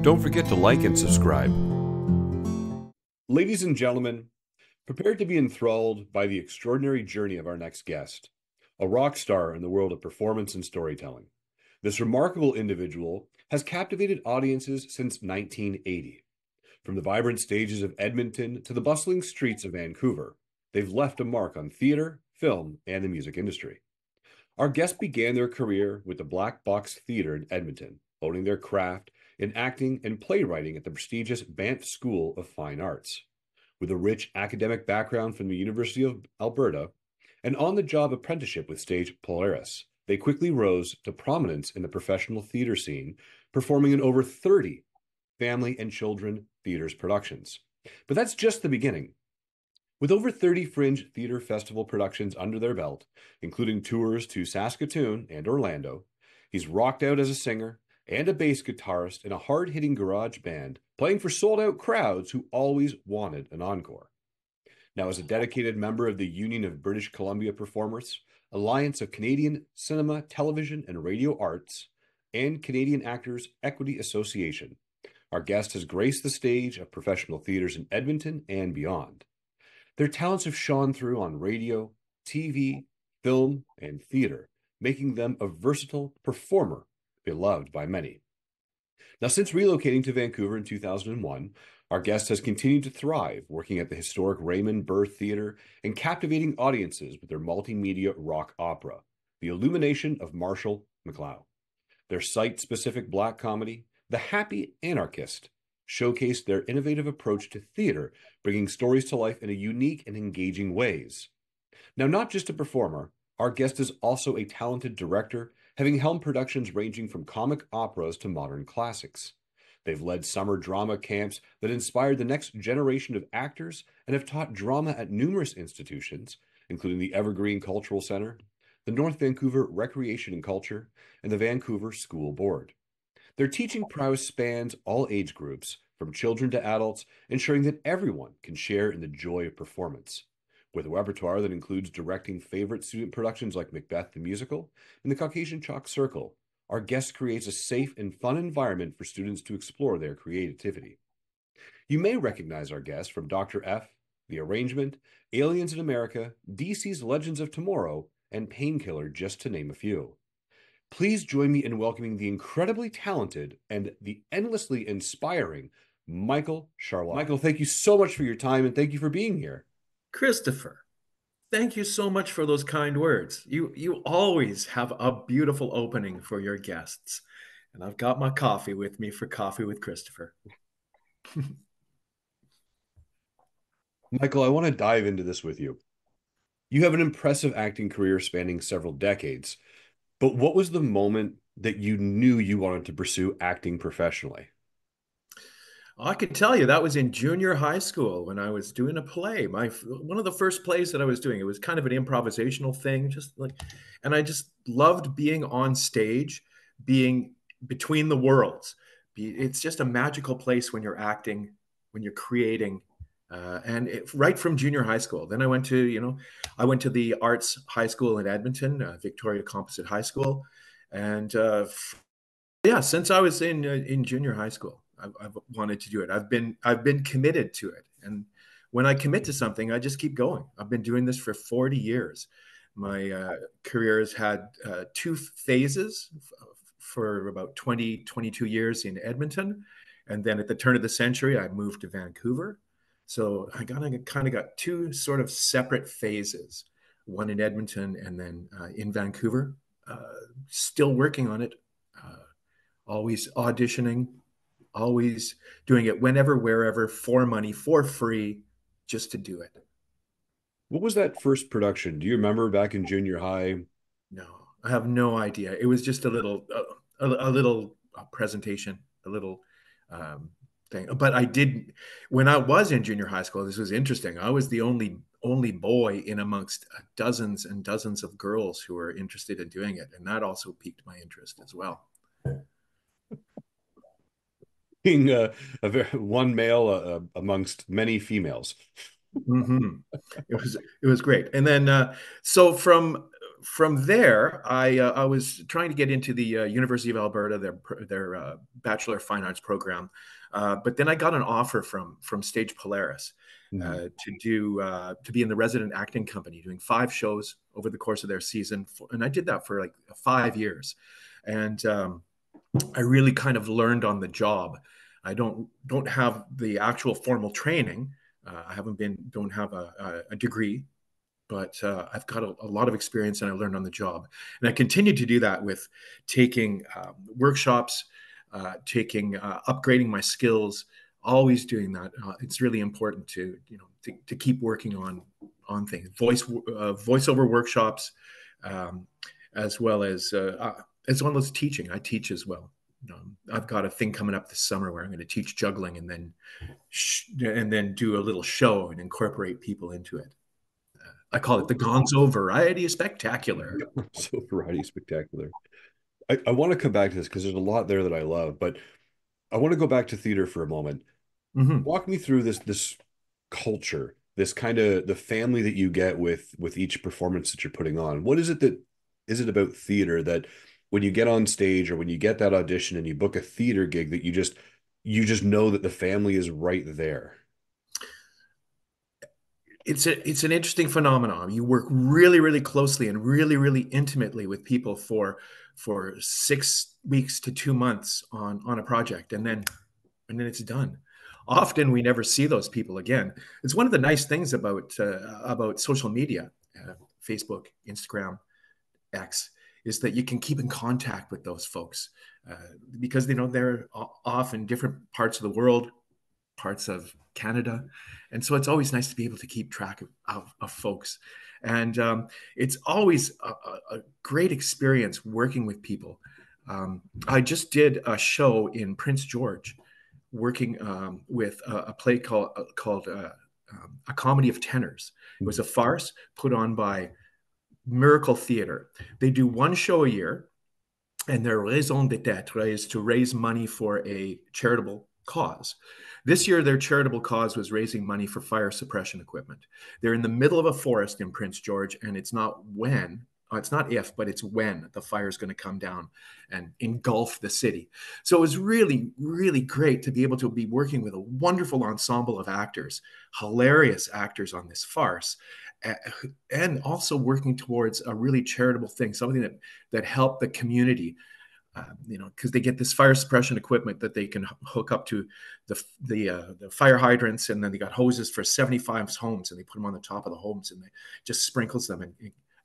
Don't forget to like and subscribe. Ladies and gentlemen, prepare to be enthralled by the extraordinary journey of our next guest, a rock star in the world of performance and storytelling. This remarkable individual has captivated audiences since 1980. From the vibrant stages of Edmonton to the bustling streets of Vancouver, they've left a mark on theater, film, and the music industry. Our guests began their career with the Black Box Theatre in Edmonton, honing their craft in acting and playwriting at the prestigious Banff School of Fine Arts. With a rich academic background from the University of Alberta, and on-the-job apprenticeship with stage Polaris, they quickly rose to prominence in the professional theater scene, performing in over 30 family and children theaters productions. But that's just the beginning. With over 30 Fringe Theater Festival productions under their belt, including tours to Saskatoon and Orlando, he's rocked out as a singer and a bass guitarist in a hard-hitting garage band, playing for sold-out crowds who always wanted an encore. Now, as a dedicated member of the Union of British Columbia Performers, Alliance of Canadian Cinema, Television, and Radio Arts, and Canadian Actors Equity Association, our guest has graced the stage of professional theaters in Edmonton and beyond. Their talents have shone through on radio, TV, film, and theater, making them a versatile performer beloved by many. Now, since relocating to Vancouver in 2001, our guest has continued to thrive, working at the historic Raymond Burr Theatre and captivating audiences with their multimedia rock opera, The Illumination of Marshall McLeod. Their site-specific black comedy, The Happy Anarchist, showcased their innovative approach to theater, bringing stories to life in a unique and engaging ways. Now, not just a performer, our guest is also a talented director, having helmed productions ranging from comic operas to modern classics. They've led summer drama camps that inspired the next generation of actors and have taught drama at numerous institutions, including the Evergreen Cultural Center, the North Vancouver Recreation and Culture, and the Vancouver School Board. Their teaching prowess spans all age groups, from children to adults, ensuring that everyone can share in the joy of performance. With a repertoire that includes directing favorite student productions like Macbeth the Musical and the Caucasian Chalk Circle, our guest creates a safe and fun environment for students to explore their creativity. You may recognize our guest from Dr. F, The Arrangement, Aliens in America, DC's Legends of Tomorrow, and Painkiller, just to name a few. Please join me in welcoming the incredibly talented and the endlessly inspiring Michael Charrois. Michael, thank you so much for your time and thank you for being here. Christopher, thank you so much for those kind words. You always have a beautiful opening for your guests. And I've got my coffee with me for Coffee with Christopher. Michael, I want to dive into this with you. You have an impressive acting career spanning several decades, but what was the moment that you knew you wanted to pursue acting professionally? I could tell you that was in junior high school when I was doing a play. One of the first plays that I was doing. It was kind of an improvisational thing, and I just loved being on stage, being between the worlds. It's just a magical place when you're acting, when you're creating, right from junior high school. Then I went to the arts high school in Edmonton, Victoria Composite High School, and yeah, since I was in junior high school, I've wanted to do it. I've been committed to it, and when I commit to something, I just keep going. I've been doing this for 40 years. My career has had two phases for about 22 years in Edmonton, and then at the turn of the century, I moved to Vancouver. So I kind of got two sort of separate phases, one in Edmonton and then in Vancouver. Still working on it, always auditioning, always doing it whenever, wherever, for money, for free, just to do it. What was that first production? Do you remember back in junior high? No, I have no idea. It was just a little presentation, a little thing. But I did when I was in junior high school. This was interesting. I was the only boy in amongst dozens and dozens of girls who were interested in doing it, and that also piqued my interest as well. Being one male amongst many females. Hmm. It was great. And then so from there, I was trying to get into the University of Alberta, their Bachelor of Fine Arts program, but then I got an offer from Stage Polaris Mhm. to be in the resident acting company, doing 5 shows over the course of their season, and I did that for like 5 years, and I really kind of learned on the job. I don't have the actual formal training. I haven't been don't have a degree, but I've got a lot of experience and I learned on the job. And I continue to do that with taking workshops, taking upgrading my skills. Always doing that. It's really important to to keep working on things. Voiceover workshops, um, as well as teaching. I teach as well. I've got a thing coming up this summer where I'm going to teach juggling and then do a little show and incorporate people into it. I call it the Gonzo Variety Spectacular. So variety spectacular. I want to come back to this because there's a lot there that I love, but I want to go back to theater for a moment. Mm-hmm. Walk me through this culture, this kind of the family that you get with each performance that you're putting on. What is it that is it about theater that when you get on stage or when you get that audition and you book a theater gig that you just know that the family is right there? It's an interesting phenomenon. You work really, really closely and really, really intimately with people for 6 weeks to 2 months on a project, and then it's done. Often we never see those people again. It's one of the nice things about social media, Facebook, Instagram, X, is that you can keep in contact with those folks uh, because they're off in different parts of the world, parts of Canada, and so it's always nice to be able to keep track of folks. And it's always a great experience working with people. I just did a show in Prince George, working with a play called A Comedy of Tenors. It was a farce put on by Miracle Theater. They do one show a year, and their raison d'etre is to raise money for a charitable cause. This year, their charitable cause was raising money for fire suppression equipment. They're in the middle of a forest in Prince George, and it's not if, but it's when the fire is going to come down and engulf the city. So it was really, really great to be able to be working with a wonderful ensemble of actors, hilarious actors on this farce, and also working towards a really charitable thing, something that helped the community. Because they get this fire suppression equipment that they can hook up to the fire hydrants, and then they got hoses for 75 homes, and they put them on the top of the homes, and they just sprinkles them and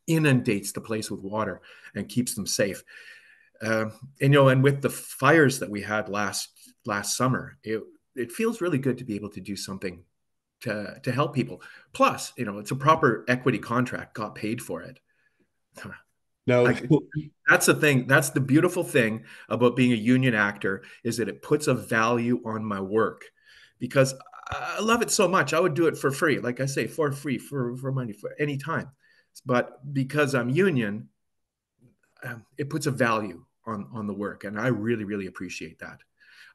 inundates the place with water and keeps them safe. And with the fires that we had last summer, it feels really good to be able to do something to help people. Plus, it's a proper equity contract, got paid for it. Now, I, that's the thing. That's the beautiful thing about being a union actor, is that it puts a value on my work, because I love it so much. I would do it for free, like I say, for free, for money, for any time. But because I'm union, it puts a value on the work, and I really, really appreciate that.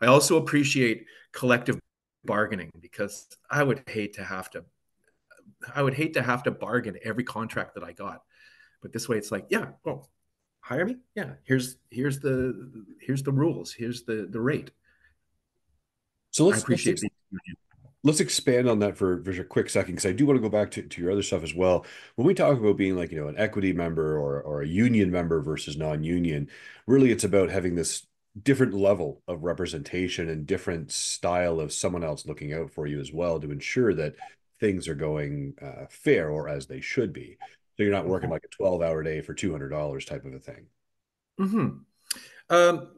I also appreciate collective bargaining, because I would hate to have to bargain every contract that I got. But this way, it's like, yeah, well, hire me. Yeah, here's the rules. Here's the rate. so I appreciate being. let's expand on that for a quick second because I do want to go back to your other stuff as well. When we talk about being like, an equity member or a union member versus non-union, really it's about having this different level of representation and different style of someone else looking out for you as well to ensure that things are going fair or as they should be. So you're not working like a 12-hour day for $200 type of a thing. Mm-hmm. Um,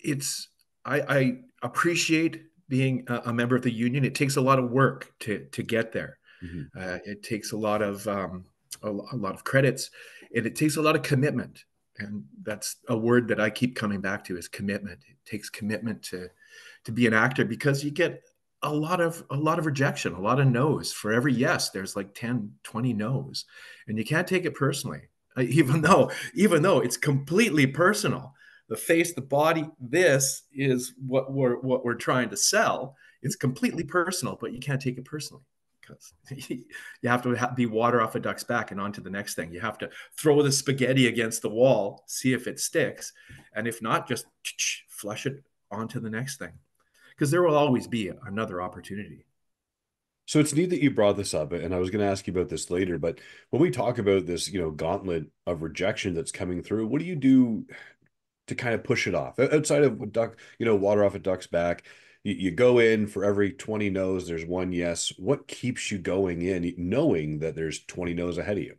it's I appreciate being a member of the union. It takes a lot of work to get there. Mhm. It takes a lot of credits, and it takes a lot of commitment. And that's a word that I keep coming back to, is commitment. It takes commitment to be an actor, because you get a lot of rejection, a lot of no's. For every yes, there's like 10, 20 no's, and you can't take it personally. Even though it's completely personal. The face, the body, this is what we're trying to sell. It's completely personal, but you can't take it personally, You have to be water off a duck's back and on to the next thing. You have to throw the spaghetti against the wall, see if it sticks. And if not, just flush it onto the next thing. Because there will always be another opportunity. So it's neat that you brought this up, and I was going to ask you about this later, but when we talk about this, gauntlet of rejection that's coming through, what do you do to kind of push it off? Outside of duck, water off a duck's back, you go in for every 20 no's, there's one yes. What keeps you going in, knowing that there's 20 no's ahead of you?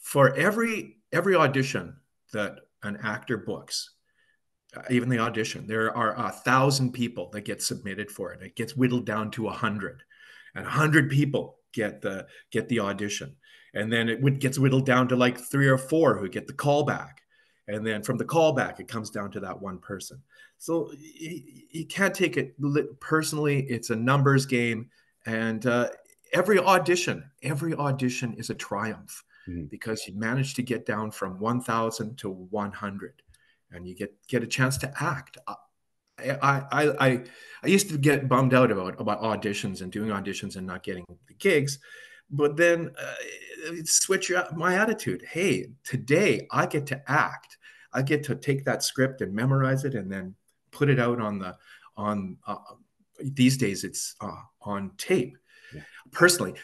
For every audition that an actor books, even the audition, there are 1,000 people that get submitted for it. It gets whittled down to 100, and 100 people get the audition, and then it gets whittled down to like 3 or 4 who get the callback, and then from the callback it comes down to that one person. So you can't take it personally. It's a numbers game, and every audition is a triumph Mhm. because you managed to get down from 1,000 to 100 and you get a chance to act. I used to get bummed out about auditions and doing auditions and not getting the gigs, but then switch my attitude. Hey, today I get to act. I get to take that script and memorize it and then put it out on these days it's on tape. Yeah. Personally,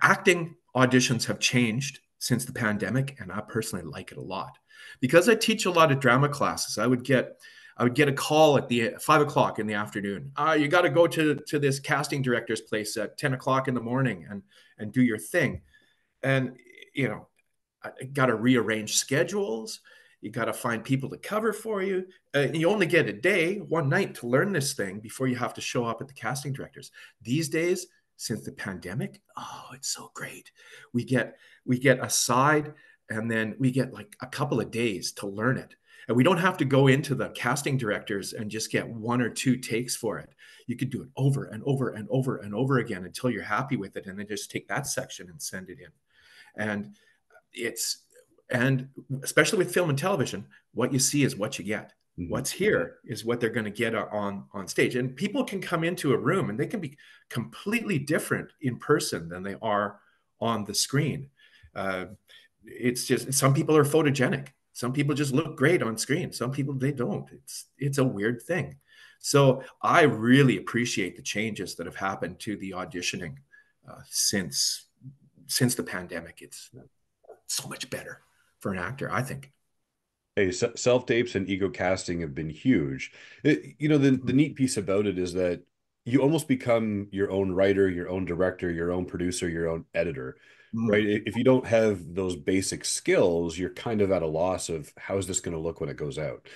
acting auditions have changed since the pandemic, and I personally like it a lot because I teach a lot of drama classes. I would get a call at the 5 o'clock in the afternoon. You got to go to this casting director's place at 10 o'clock in the morning and do your thing. And I got to rearrange schedules. You got to find people to cover for you. You only get a day, one night to learn this thing before you have to show up at the casting directors. These days, since the pandemic, oh, it's so great. We get a side, and then we get like a couple of days to learn it. And we don't have to go into the casting directors and just get 1 or 2 takes for it. You could do it over and over and over and over again until you're happy with it, and then just take that section and send it in. And it's and especially with film and television, what you see is what you get. Mhm. What's here is what they're going to get on stage. And people can come into a room and they can be completely different in person than they are on the screen. Uh, it's just some people are photogenic. Some people just look great on screen. Some people they don't. It's a weird thing. So I really appreciate the changes that have happened to the auditioning since the pandemic. It's so much better for an actor, I think. Hey, self-tapes and ego casting have been huge. The neat piece about it is that you almost become your own writer, your own director, your own producer, your own editor, right? Mm. If you don't have those basic skills, you're kind of at a loss of how is this going to look when it goes out.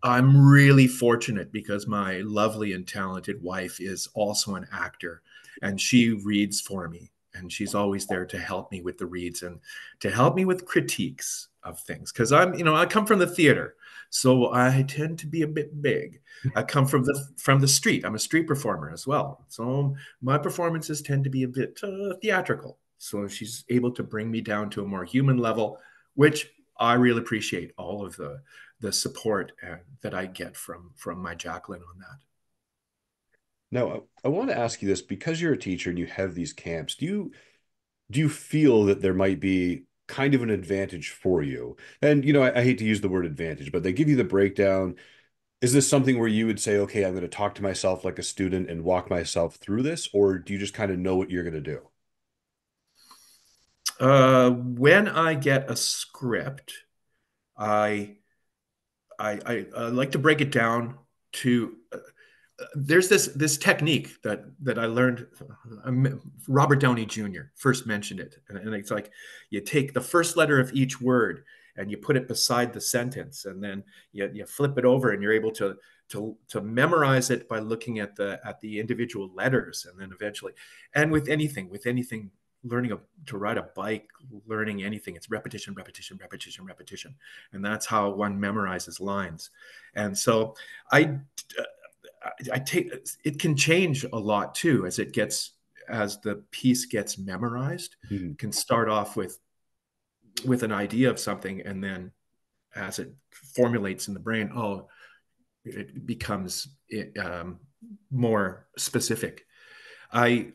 I'm really fortunate because my lovely and talented wife is also an actor and she reads for me. And she's always there to help me with the reads and to help me with critiques of things. Because I come from the theater, so I tend to be a bit big. I come from the street. I'm a street performer as well, so my performances tend to be a bit theatrical. So she's able to bring me down to a more human level, which I really appreciate all of the support that I get from my Jacqueline on that. Now, I want to ask you this because you're a teacher and you have these camps. Do you feel that there might be kind of an advantage for you? And I hate to use the word advantage, but they give you the breakdown. Is this something where you would say, okay, I'm going to talk to myself like a student and walk myself through this, or do you just kind of know what you're going to do? When I get a script, I I like to break it down to there's this technique that I learned. Robert Downey Jr. first mentioned it, and it's like you take the first letter of each word and you put it beside the sentence, and then you flip it over, and you're able to memorize it by looking at the individual letters, and then eventually, and with anything, learning to ride a bike, learning anything, it's repetition, repetition, repetition, repetition, and that's how one memorizes lines. And so I I take it can change a lot too as the piece gets memorized. Mhm. Can start off with an idea of something, and then as it formulates in the brain, oh, it becomes more specific. I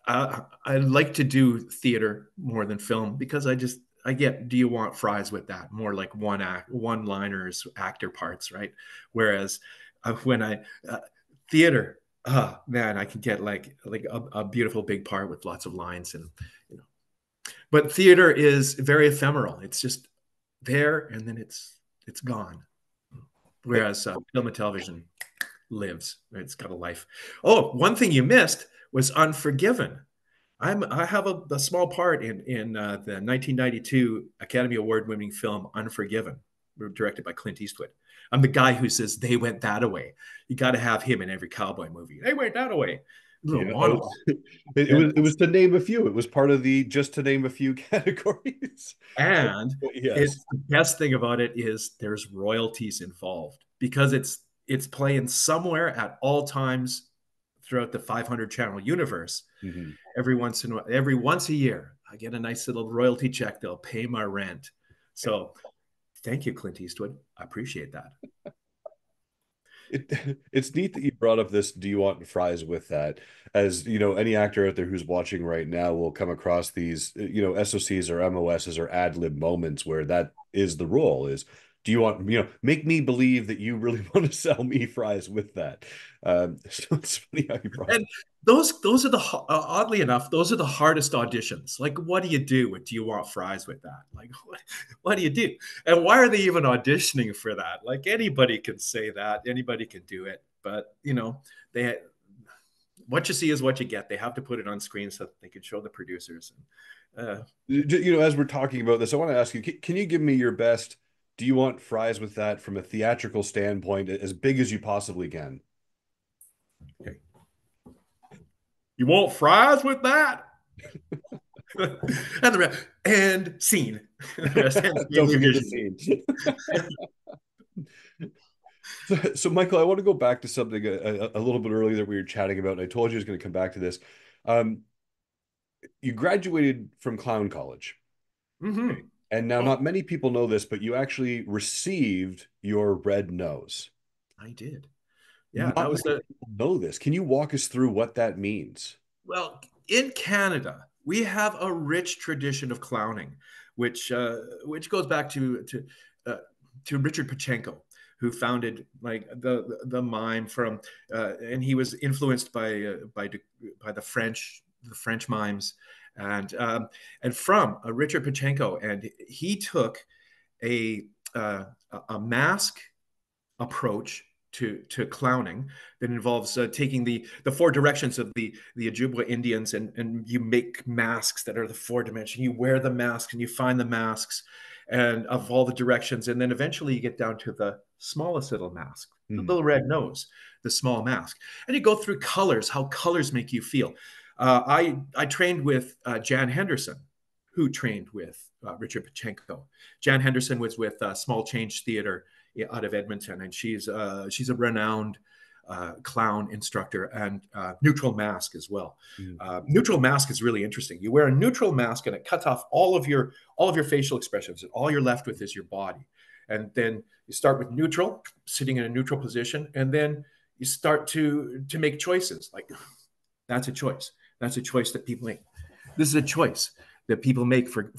I like to do theater more than film because I get, do you want fries with that? More like one liners, actor parts, right? Whereas when I theater, man, I can get like a beautiful big part with lots of lines and you know. But theater is very ephemeral. It's just there and then it's gone. Whereas film and television lives. It's got a life. Oh, one thing you missed was Unforgiven. I have a small part in the 1992 Academy Award winning film Unforgiven, directed by Clint Eastwood. I'm the guy who says they went that away. You got to have him in every cowboy movie. They went that away. Little Yeah, monologue. it And was to name a few. It was part of the just to name a few categories. and Yes. it's the best thing about it is there's royalties involved because it's playing somewhere at all times throughout the 500 channel universe. Mhm. Every once a year, I get a nice little royalty check. They'll pay my rent. So thank you, Clint Eastwood. I appreciate that. It's neat that you brought up this. Do you want fries with that? As you know, any actor out there who's watching right now will come across these, SOCs or MOSs or ad lib moments where that is the role. Is do you want, make me believe that you really want to sell me fries with that? So it's funny how you brought. And those are the oddly enough, those are the hardest auditions. Like, what do you do? Do you want fries with that? Like, what do you do? And why are they even auditioning for that? Like, anybody can say that, anybody can do it, but they what you see is what you get. They have to put it on screen so that they can show the producers. As we're talking about this, I want to ask you, can you give me your best? Do you want fries with that from a theatrical standpoint, as big as you possibly can? Okay. You want fries with that? and scene. Don't forget the scene. So, Michael, I want to go back to something a little bit earlier that we were chatting about, and I told you I was going to come back to this. Um, you graduated from clown college, Mm-hmm. and now Oh, not many people know this, but you actually received your red nose. I did. Yeah, that Not was many the people know this. Can you walk us through what that means? well, in Canada, we have a rich tradition of clowning, which goes back uh, to Richard Pachenko, who founded like the mime from, and he was influenced by the French mimes, and from Richard Pachenko, and he took a uh, a mask approach to clowning that involves taking the four directions of the Ojibwa Indians and you make masks that are the four dimension. You wear the masks and you find the masks and of all the directions, and then eventually you get down to the smallest little mask, the Hmm. little red nose, the small mask, and you go through colors, how colors make you feel. I trained with Jan Henderson, who trained with Richard Pachenko. Jan Henderson was with Small Change Theater out of Edmonton, and she's a renowned clown instructor and neutral mask as well. Hmm. Neutral mask is really interesting. You wear a neutral mask, and it cuts off all of your facial expressions, and all you're left with is your body. And then you start with neutral, sitting in a neutral position, and then you start to make choices. Like that's a choice. That's a choice that people make. This is a choice that people make for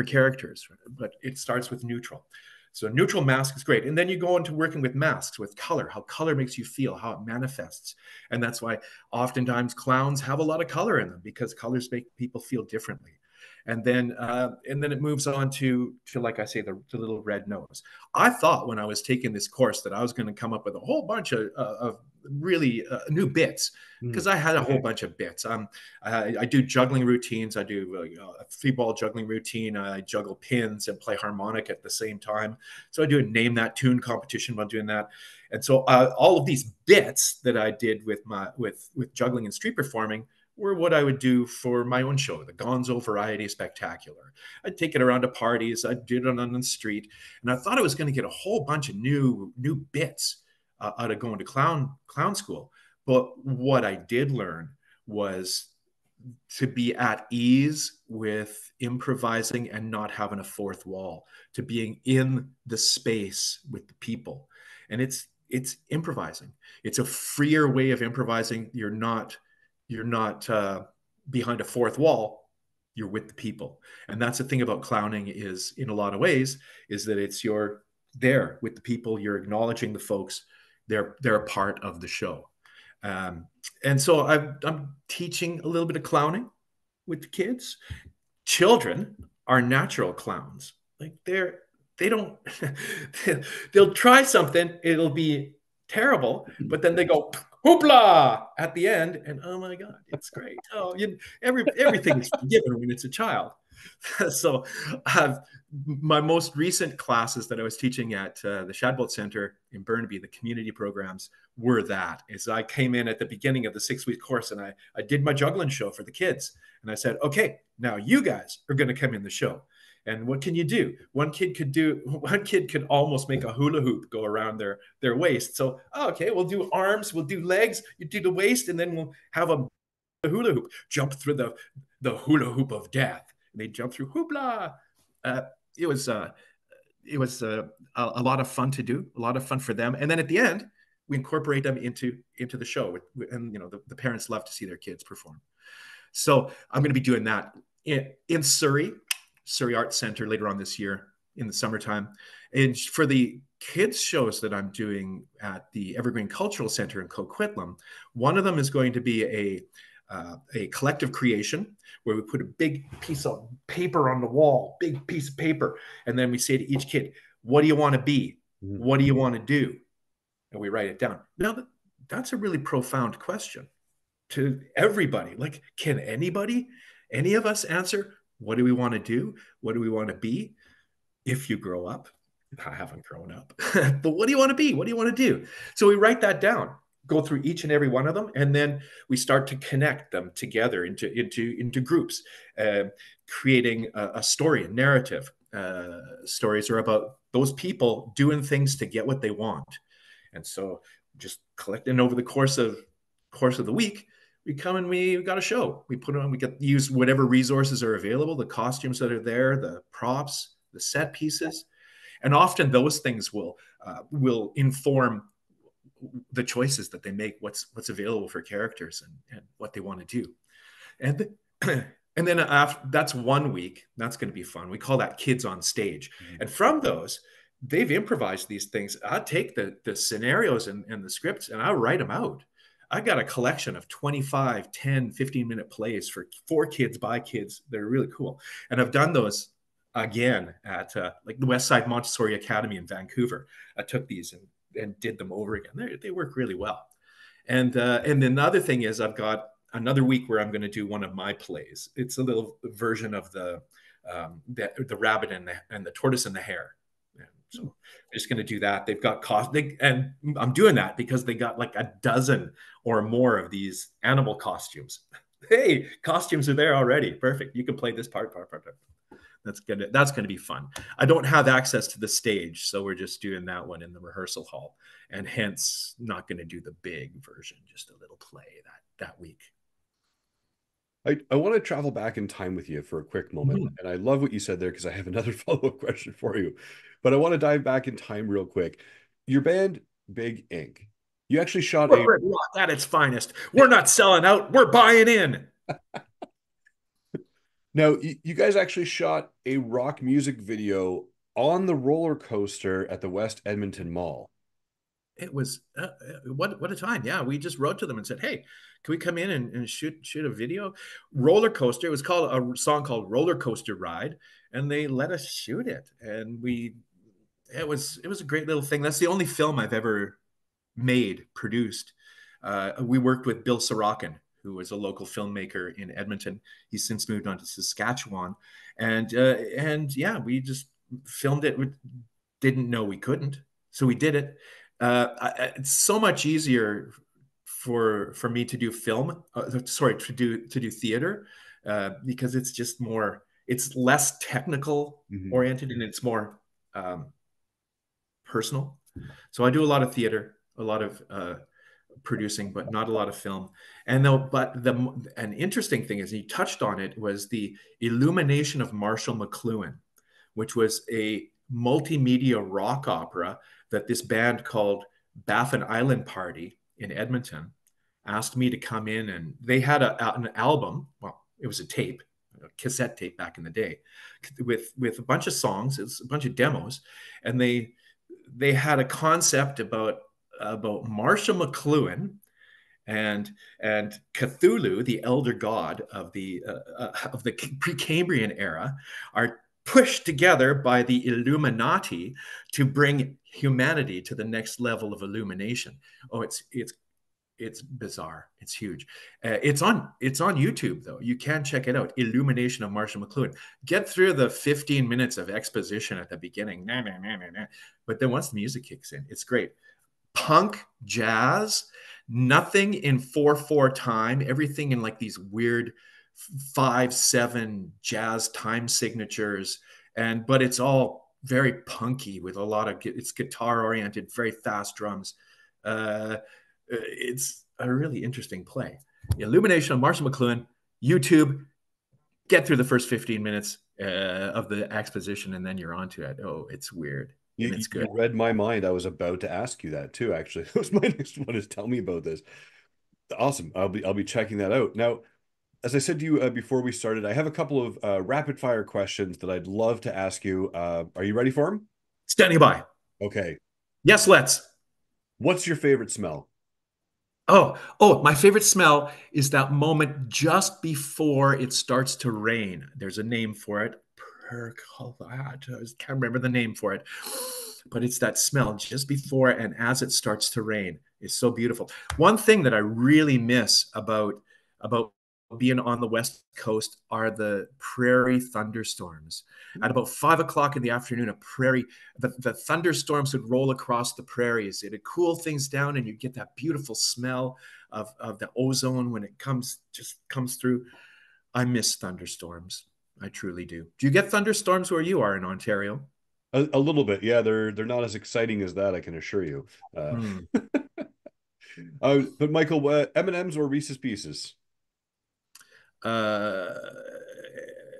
characters, but it starts with neutral. So neutral mask is great. And then you go into working with masks, with color, how color makes you feel, how it manifests. And that's why oftentimes clowns have a lot of color in them because colors make people feel differently. And then it moves on to like I say, the little red nose. I thought when I was taking this course that I was going to come up with a whole bunch of really new bits Hmm. because I had a whole bunch of bits. I do juggling routines. I do a 3-ball juggling routine. I juggle pins and play harmonic at the same time. So I do a name that tune competition while doing that. And so all of these bits that I did with juggling and street performing were what I would do for my own show, the Gonzo Variety Spectacular. I'd take it around to parties. I'd do it on the street, and I thought I was going to get a whole bunch of new bits out of going to clown school. But what I did learn was to be at ease with improvising and not having a fourth wall, to being in the space with the people. And it's improvising. It's a freer way of improvising. You're not behind a fourth wall, you're with the people. And that's the thing about clowning is, in a lot of ways, is that you're there with the people, you're acknowledging the folks, they're a part of the show. Um, and so I'm teaching a little bit of clowning with the kids. Children are natural clowns. Like they don't they'll try something, it'll be terrible, but then they go hoopla at the end, and oh my god, it's great. Oh, everything is forgiven when it's a child. So my most recent classes that I was teaching at the Shadbolt Center in Burnaby, the community programs, were that. Is I came in at the beginning of the 6-week course and I did my juggling show for the kids. And I said, okay, now you guys are going to come in the show. And what can you do? One kid could almost make a hula hoop go around their waist. So, okay, we'll do arms, we'll do legs, you do the waist, and then we'll have a hula hoop, jump through the hula hoop of death. And they jump through hoopla. Uh, it was a lot of fun to do, a lot of fun for them. And then at the end, we incorporate them into the show. And the parents love to see their kids perform. So I'm going to be doing that in Surrey Arts Center later on this year in the summertime. And for the kids shows that I'm doing at the Evergreen Cultural Center in Coquitlam, one of them is going to be a collective creation where we put a big piece of paper on the wall, big piece of paper. And then we say to each kid, what do you want to be? What do you want to do? And we write it down. Now, that's a really profound question to everybody. Like, can any of us answer, what do we want to do? What do we want to be? If you grow up, I haven't grown up, but what do you want to be? What do you want to do? So we write that down, go through each and every one of them, and then we start to connect them together into groups, creating a story, a narrative. Stories are about those people doing things to get what they want. And so just collecting over the course of the week, we come and we got a show. We put on, we get use whatever resources are available, the costumes that are there, the props, the set pieces, and often those things will inform the choices that they make, what's available for characters and what they want to do. And and then after, that's 1 week. That's going to be fun. We call that Kids on Stage. And from those, they've improvised these things. I take the scenarios and the scripts and I write them out. I got a collection of 25, 10, 15-minute plays for kids by kids. They're really cool. And I've done those again at like the West Side Montessori Academy in Vancouver. I took these and did them over again. They work really well. And then the other thing is I've got another week where I'm going to do one of my plays. It's a little version of the rabbit and the tortoise and the hare. So I'm just going to do that. They've got and I'm doing that because they got like a dozen or more of these animal costumes. Hey, costumes are there already. Perfect. You can play this part. That's going to be fun. I don't have access to the stage, so we're just doing that one in the rehearsal hall, and hence not going to do the big version, just a little play that week. I want to travel back in time with you for a quick moment. And I love what you said there because I have another follow-up question for you. But I want to dive back in time real quick. Your band, Big Ink, you actually shot Corporate rock at its finest. We're not selling out. We're buying in. Now, you guys actually shot a rock music video on the roller coaster at the West Edmonton Mall. It was what a time. Yeah, we just wrote to them and said, hey, can we come in and shoot a video? Roller coaster. It was called a song called Roller Coaster Ride, and they let us shoot it. And it was a great little thing. That's the only film I've ever made, produced. We worked with Bill Sorokin, who was a local filmmaker in Edmonton. He's since moved on to Saskatchewan. And yeah, we just filmed it. We didn't know we couldn't, so we did it. It's so much easier for me to do film, to do theater, because it's just more, it's less technical oriented and it's more personal. So I do a lot of theater, a lot of producing, but not a lot of film. And an interesting thing is, he touched on it, was the Illumination of Marshall McLuhan, which was a multimedia rock opera that this band called Baffin Island Party in Edmonton asked me to come in, and they had an album. Well, it was a tape, a cassette tape back in the day, with a bunch of songs. It's a bunch of demos, and they had a concept about Marshall McLuhan and Cthulhu, the elder god of the Precambrian era, are pushed together by the Illuminati to bring humanity to the next level of illumination. Oh, it's bizarre. It's huge. It's on YouTube though. You can check it out. Illumination of Marshall McLuhan. Get through the 15 minutes of exposition at the beginning, nah, nah, nah, nah, nah. But then once the music kicks in, it's great. Punk, jazz, nothing in 4/4 time. Everything in like these weird 5/7 jazz time signatures, but it's all very punky with a lot of it's guitar oriented, very fast drums. Uh, it's a really interesting play. The Illumination of Marshall McLuhan, YouTube. Get through the first 15 minutes of the exposition, and then you're onto it. Oh, it's weird and it's good. You read my mind. I was about to ask you that too, actually. That was my next one, is tell me about this. Awesome. I'll be checking that out. Now, as I said to you before we started, I have a couple of rapid fire questions that I'd love to ask you. Are you ready for them? Standing by. Okay. Yes, let's. What's your favorite smell? Oh, my favorite smell is that moment just before it starts to rain. There's a name for it. Percolate. I can't remember the name for it, but it's that smell just before and as it starts to rain. It's so beautiful. One thing that I really miss about being on the West Coast are the prairie thunderstorms. At about 5 o'clock in the afternoon, the thunderstorms would roll across the prairies. It'd cool things down, and you'd get that beautiful smell of the ozone when it comes through. I miss thunderstorms. I truly do. Do you get thunderstorms where you are in Ontario? A little bit, yeah. They're not as exciting as that, I can assure you. Hmm. But Michael, M&Ms or Reese's Pieces? Uh,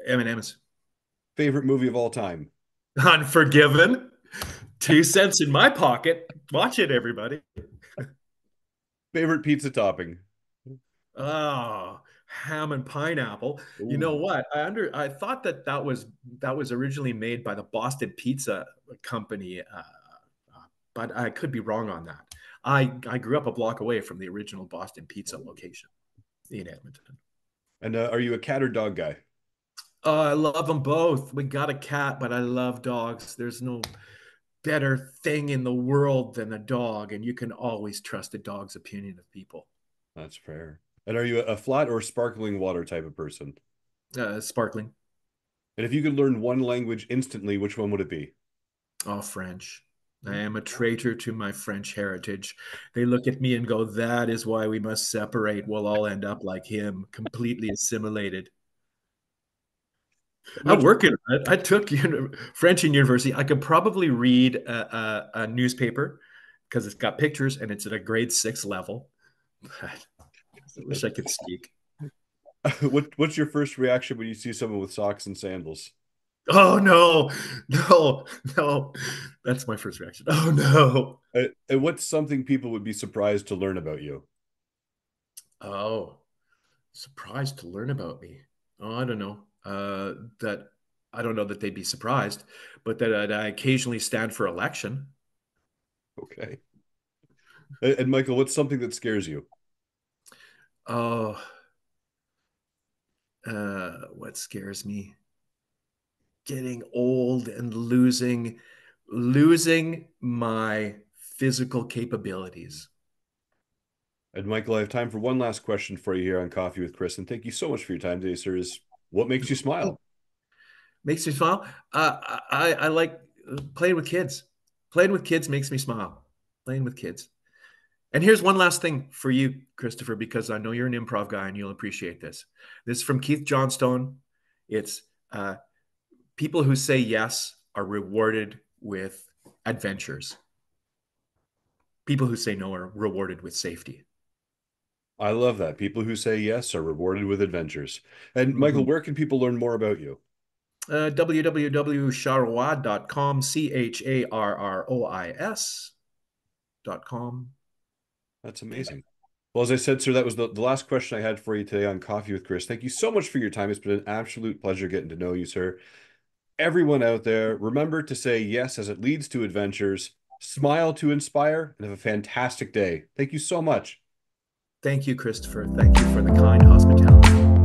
M&M's. Favorite movie of all time? Unforgiven. 2 cents in my pocket. Watch it, everybody. Favorite pizza topping? Oh, ham and pineapple. You know Ooh, what? I thought that was originally made by the Boston Pizza Company, but I could be wrong on that. I grew up a block away from the original Boston Pizza location in Edmonton. and are you a cat or dog guy? Oh, I love them both. We got a cat, but I love dogs. There's no better thing in the world than a dog, and you can always trust a dog's opinion of people. That's fair. And are you a flat or sparkling water type of person? Sparkling. And if you could learn one language instantly, which one would it be? Oh, French. I am a traitor to my French heritage. They look at me and go, that is why we must separate. We'll all end up like him, completely assimilated. I What's work in it. I took French in university. I could probably read a newspaper because it's got pictures and it's at a grade 6 level. I wish I could speak. what's your first reaction when you see someone with socks and sandals? Oh, no, no, no. That's my first reaction. Oh, no. And what's something people would be surprised to learn about you? Oh, surprised to learn about me. Oh, I don't know. That I don't know that they'd be surprised, but that I occasionally stand for election. Okay. And Michael, what's something that scares you? Oh, what scares me? Getting old and losing my physical capabilities. And Michael, I have time for one last question for you here on Coffee with Chris. And thank you so much for your time today, sir. Is what makes you smile? Makes me smile. I like playing with kids. Playing with kids makes me smile. Playing with kids. And here's one last thing for you, Christopher, because I know you're an improv guy and you'll appreciate this. This is from Keith Johnstone. It's people who say yes are rewarded with adventures. People who say no are rewarded with safety. I love that. People who say yes are rewarded with adventures. And Michael, Mm-hmm. where can people learn more about you? www.charrois.com, CHARROIS.com. That's amazing. Well, as I said, sir, that was the last question I had for you today on Coffee with Chris. Thank you so much for your time. It's been an absolute pleasure getting to know you, sir. Everyone out there, remember to say yes as it leads to adventures, smile to inspire, and have a fantastic day. Thank you so much. Thank you, Christopher. Thank you for the kind hospitality.